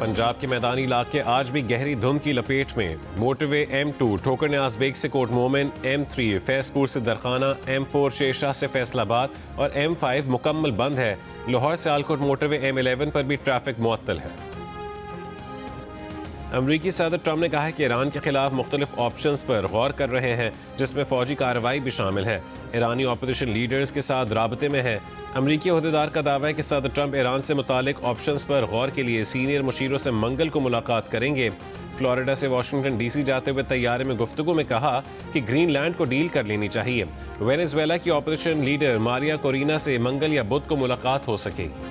पंजाब के मैदानी इलाके आज भी गहरी धुंध की लपेट में। मोटरवे M2 ठोकर न्याज बेग से कोट मोमिन, M3 फैसपुर से दरखाना, M4 शेरशाह से फैसलाबाद और M5 मुकम्मल बंद है। लाहौर से आलकोट मोटरवे M11 पर भी ट्रैफिक मुअत्तल है। अमरीकी सदर ट्रंप ने कहा है कि ईरान के खिलाफ मुख्तलिफ ऑप्शंस पर गौर कर रहे हैं, जिसमें फौजी कार्रवाई भी शामिल है। ईरानी अपोजिशन लीडर्स के साथ राबते में है। अमरीकी अहदेदार का दावा है कि सदर ट्रंप ईरान से मुतालिक ऑप्शंस पर गौर के लिए सीनियर मुशीरों से मंगल को मुलाकात करेंगे। फ्लोरिडा से वाशिंगटन DC जाते हुए तैयारे में गुफ्तगू में कहा कि ग्रीनलैंड को डील कर लेनी चाहिए। वेनेजुएला की अपोजिशन लीडर मारिया कोरिना से मंगल या बुध को मुलाकात हो सकेगी।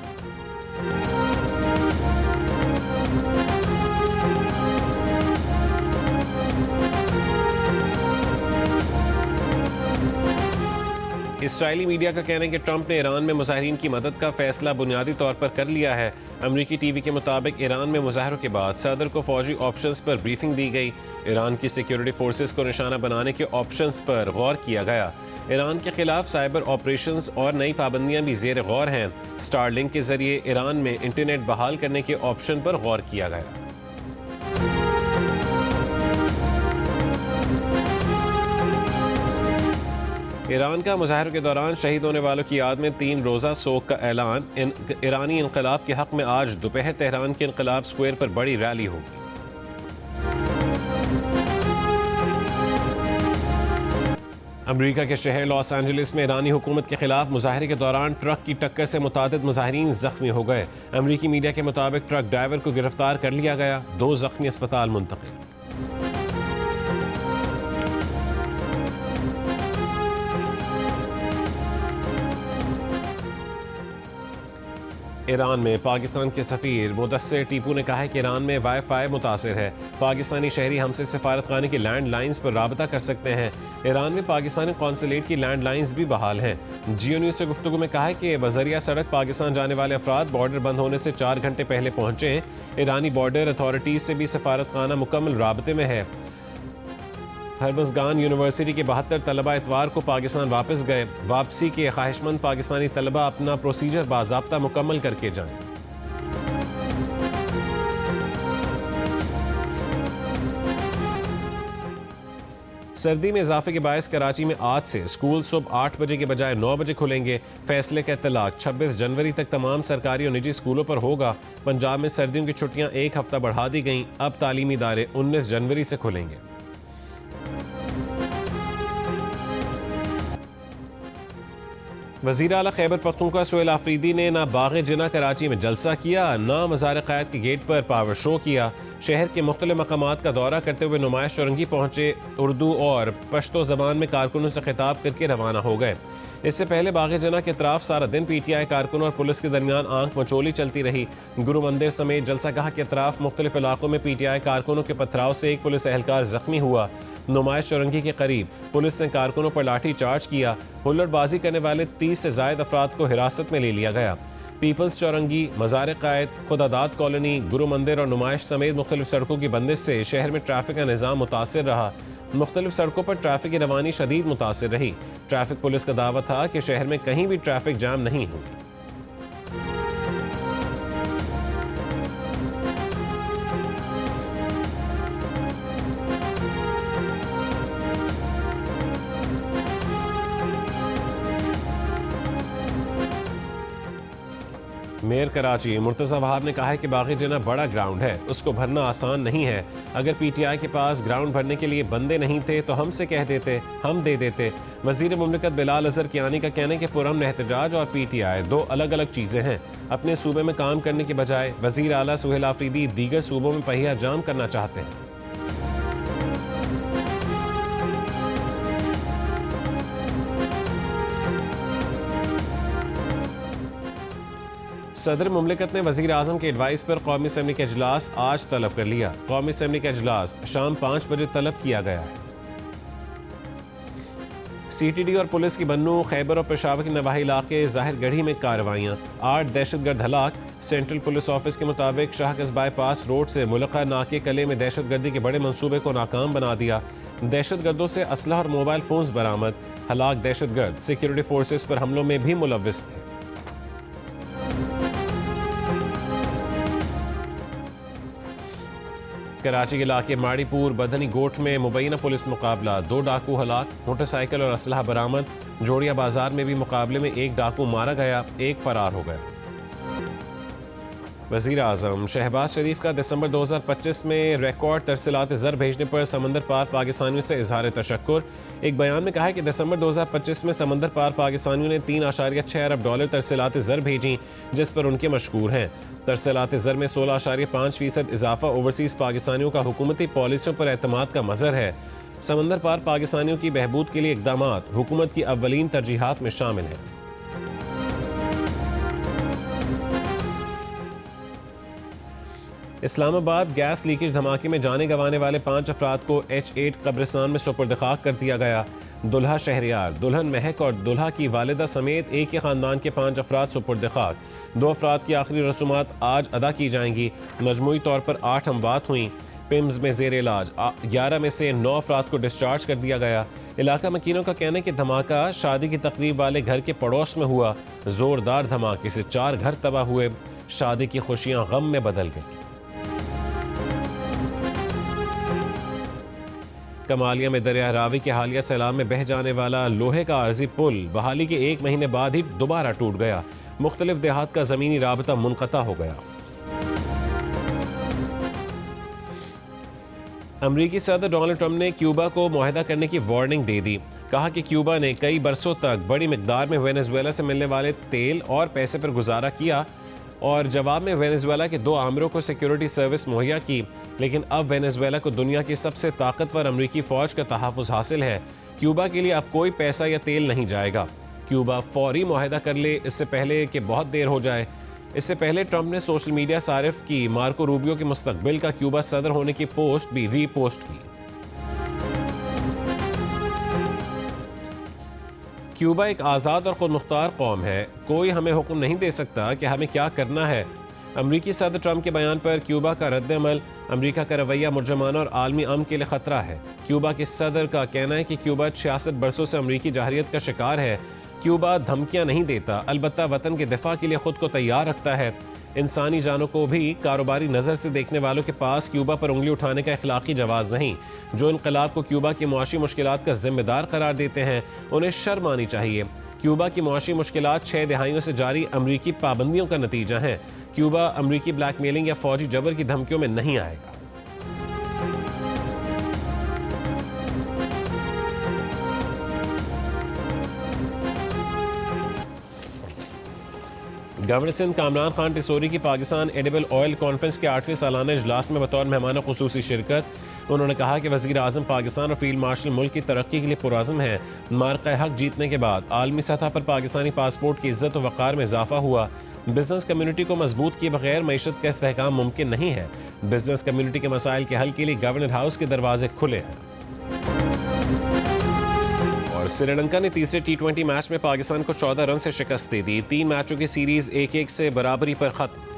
इसराइली मीडिया का कहना है कि ट्रंप ने ईरान में मुजाहिरीन की मदद का फैसला बुनियादी तौर पर कर लिया है। अमरीकी टीवी के मुताबिक ईरान में मुजाहरों के बाद सदर को फौजी ऑप्शंस पर ब्रीफिंग दी गई। ईरान की सिक्योरिटी फोर्सेस को निशाना बनाने के ऑप्शंस पर गौर किया गया। ईरान के खिलाफ साइबर ऑपरेशंस और नई पाबंदियां भी ज़ेर गौर हैं। स्टारलिंक के जरिए ईरान में इंटरनेट बहाल करने के ऑप्शन पर गौर किया गया। ईरान का मुजाहरों के दौरान शहीद होने वालों की याद में 3 रोज़ा सोग का ऐलान। ईरानी इनकलाब के हक में आज दोपहर तेहरान के इनकलाब स्क्वायर पर बड़ी रैली होगी। अमरीका के शहर लॉस एंजलिस में ईरानी हुकूमत के खिलाफ मुजाहरे के दौरान ट्रक की टक्कर से मुतादिद मुजाहिरीन जख्मी हो गए। अमरीकी मीडिया के मुताबिक ट्रक ड्राइवर को गिरफ्तार कर लिया गया। 2 जख्मी अस्पताल मुंतकिल। ईरान में पाकिस्तान के सफ़ीर मुदस्सिर टीपू ने कहा है कि ईरान में वाईफाई मुतासिर है। पाकिस्तानी शहरी हमसे सफारत खाने की लैंड लाइन्स पर राबता कर सकते हैं। ईरान में पाकिस्तानी कौंसलेट की लैंड लाइन्स भी बहाल हैं। जियो न्यूज़ से गुफ्तगू में कहा है कि बजरिया सड़क पाकिस्तान जाने वाले अफराद बॉर्डर बंद होने से 4 घंटे पहले पहुँचे हैं। ईरानी बॉर्डर अथॉरिटीज़ से भी सफारत खाना मुकम्मल राबते में है। हरमज़गान यूनिवर्सिटी के 72 तलबा इतवार को पाकिस्तान वापस गए। वापसी के ख्वाहिशमंद पाकिस्तानी तलबा अपना प्रोसीजर बाज़ाब्ता मुकम्मल करके जाएं। सर्दी में इजाफे के बायस कराची में आज से स्कूल सुबह 8 बजे के बजाय 9 बजे खुलेंगे। फैसले का इत्तलाक 26 जनवरी तक तमाम सरकारी और निजी स्कूलों पर होगा। पंजाब में सर्दियों की छुट्टियां 1 हफ्ता बढ़ा दी गईं। अब तालीमी इदारे 19 जनवरी से खुलेंगे। वज़ीर आला खैबर पख्तूनख्वा सोहेल आफरीदी ने ना बाग़ जिना कराची में जलसा किया, ना मज़ार क़ायद के गेट पर पावर शो किया। शहर के मुख्तलिफ मकामात का दौरा करते हुए नुमाइश चौरंगी पहुँचे। उर्दू और पश्तो ज़बान में कारकुनों से खिताब करके रवाना हो गए। इससे पहले बाग़ जिना के अतराफ सारा दिन PTI कारकुनों और पुलिस के दरमियान आंख मचोली चलती रही। गुरु मंदिर समेत जलसागाह के अतराफ मुख्तलिफ इलाकों में PTI कारकुनों के पथराव से एक पुलिस एहलकार जख्मी हुआ। नुमाइश चौरंगी के करीब पुलिस ने कारकुनों पर लाठी चार्ज किया। हुल्लड़बाजी करने वाले 30 से ज़ायद अफराद को हिरासत में ले लिया गया। पीपल्स चौरंगी, मज़ार क़ायद, खुदादाद कॉलोनी, गुरु मंदिर और नुमाइश समेत मुख्तलिफ सड़कों की बंदिश से शहर में ट्रैफिक का निज़ाम मुतासिर रहा। मुख्तलिफ सड़कों पर ट्रैफिक की रवानी शदीद मुतासिर रही। ट्रैफिक पुलिस का दावा था कि शहर में कहीं भी ट्रैफिक जाम नहीं हुई। मेयर कराची मुर्तज़ा वहाब ने कहा है कि बाग़ जिना बड़ा ग्राउंड है, उसको भरना आसान नहीं है। अगर PTI के पास ग्राउंड भरने के लिए बंदे नहीं थे तो हमसे कह देते, हम दे देते। वज़ीर मुमलिकत बिलाल अज़हर कियानी का कहना है कि पुरअमन एहतजाज और PTI 2 अलग अलग चीज़ें हैं। अपने सूबे में काम करने के बजाय वज़ीर आला सोहेल आफरीदी दीगर सूबों में पहिया जाम करना चाहते हैं। सदर मुमलिकत ने वज़ीर आज़म के एडवाइस पर कौमी असम्बली का इजलास आज तलब कर लिया। कौमी असम्बली का इजलास शाम 5 बजे तलब किया गया है। CTD और पुलिस की बन्नू, खैबर और पेशावर के नवाही इलाके ज़ाहिर गढ़ी में कार्रवाइयाँ। 8 दहशतगर्द हलाक। सेंट्रल पुलिस ऑफिस के मुताबिक शाह कस्बाई पास रोड से मुलक्का नाके कले में दहशतगर्दी के बड़े मंसूबे को नाकाम बना दिया। दहशतगर्दों से असलहा और मोबाइल फोन्स बरामद। हलाक दहशतगर्द सिक्योरिटी फोर्सेस पर हमलों में भी मुलव्विस थे। कराची के इलाके माड़ीपुर बदनी गोट में मुबैना पुलिस मुकाबला, 2 डाकू हलाक, मोटरसाइकिल और असलहा बरामद। जोड़िया बाजार में भी मुकाबले में 1 डाकू मारा गया, 1 फरार हो गया। वज़ीर आज़म शहबाज शरीफ का दिसंबर 2025 में रिकॉर्ड तरसीलात ज़र भेजने पर समंदर पार पाकिस्तानियों से इजहार तशक्कुर। एक बयान में कहा है कि दिसंबर 2025 में समंदर पार पाकिस्तानियों ने $3.6 अरब तरसीलात ज़र भेजी, जिस पर उनके मशकूर हैं। तरसीलात ज़र में 16.5% इजाफा ओवरसीज़ पाकिस्तानियों का हुकूमती पॉलिसियों पर एतमाद का मज़हर है। समंदर पार पाकिस्तानियों की बहबूद के लिए इक़दामात हुकूमत की अव्वलीन तरजीहात में शामिल हैं। इस्लामाबाद गैस लीकेज धमाके में जाने गंवाने वाले 5 अफराद को H8 कब्रिस्तान में सुपुर्द खाक कर दिया गया। दुल्हा शहरियार, दुल्हन महक और दुल्हा की वालिदा समेत एक ही खानदान के 5 अफराद सुपुर्द खाक। 2 अफराद की आखिरी रसूमात आज अदा की जाएंगी। मजमूई तौर पर 8 अमवात हुई। पिम्स में जेर इलाज 11 में से 9 अफराद को डिस्चार्ज कर दिया गया। इलाका मकीनों का कहना है कि धमाका शादी की तकरीब वाले घर के पड़ोस में हुआ। जोरदार धमाके से 4 घर तबाह हुए। शादी की खुशियां गम में बदल गई। कमालिया में दरिया रावी के हालिया सैलाब में बह जाने वाला लोहे का आर्जी पुल बहाली के 1 महीने बाद ही दोबारा टूट गया। मुख्तलिफ देहात का ज़मीनी राबता मुनक़ता हो गया। अमरीकी सदर डोनाल्ड ट्रंप ने क्यूबा को मुआहदा करने की वार्निंग दे दी। कहा कि क्यूबा ने कई बरसों तक बड़ी मिकदार में वेनेजुएला से मिलने वाले तेल और पैसे पर गुजारा किया और जवाब में वेनेजुएला के 2 आमिरों को सिक्योरिटी सर्विस मुहैया की, लेकिन अब वेनेजुएला को दुनिया की सबसे ताकतवर अमरीकी फ़ौज का तहफ़्फ़ुज़ हासिल है। क्यूबा के लिए अब कोई पैसा या तेल नहीं जाएगा। क्यूबा फौरी मुआहदा कर ले, इससे पहले कि बहुत देर हो जाए। इससे पहले ट्रंप ने सोशल मीडिया सारिफ की मार्को रूबियो के मुस्तकबिल का क्यूबा सदर होने की पोस्ट भी रीपोस्ट की। क्यूबा एक आज़ाद और खुद मुख्तार कौम है। कोई हमें हुक्म नहीं दे सकता कि हमें क्या करना है। अमरीकी सदर ट्रंप के बयान पर क्यूबा का रद्द-ए-अमल अमरीका का रवैया मुर्जमाना और आलमी अमन के लिए खतरा है। क्यूबा के सदर का कहना है कि क्यूबा 66 बरसों से अमरीकी जाहरियत का शिकार है। क्यूबा धमकियां नहीं देता, अलबत्ता वतन के दिफा के लिए खुद को तैयार रखता है। इंसानी जानों को भी कारोबारी नज़र से देखने वालों के पास क्यूबा पर उंगली उठाने का इखलाकी जवाज़ नहीं। जो इनकलाब को क्यूबा की मुआशी मुश्किलात का जिम्मेदार करार देते हैं, उन्हें शर्म आनी चाहिए। क्यूबा की मुआशी मुश्किलात 6 दहाइयों से जारी अमरीकी पाबंदियों का नतीजा है। क्यूबा अमरीकी ब्लैकमेलिंग या फौजी जबर की धमकियों में नहीं आएगा। गवर्नर सिंध कामरान खान टिसोरी की पाकिस्तान एडिबल ऑयल कॉन्फ्रेंस के 8वें सालाना इजलास में बतौर मेहमान खुसूसी शिरकत। उन्होंने कहा कि वज़ीर आज़म पाकिस्तान और फील्ड मार्शल मुल्क की तरक्की के लिए पुरज़्म है। मार्का हक जीतने के बाद आलमी सतह पर पाकिस्तानी पासपोर्ट की इज्जत और वक़ार में इजाफा हुआ। बिजनेस कम्युनिटी को मजबूत किए बगैर मईशत का इस्तेहकाम मुमकिन नहीं है। बिजनेस कम्युनिटी के मसाइल के हल के लिए गवर्नर हाउस के दरवाजे खुले हैं। और श्रीलंका ने तीसरे T20 मैच में पाकिस्तान को 14 रन से शिकस्त दे दी। 3 मैचों की सीरीज 1-1 से बराबरी पर खत्म।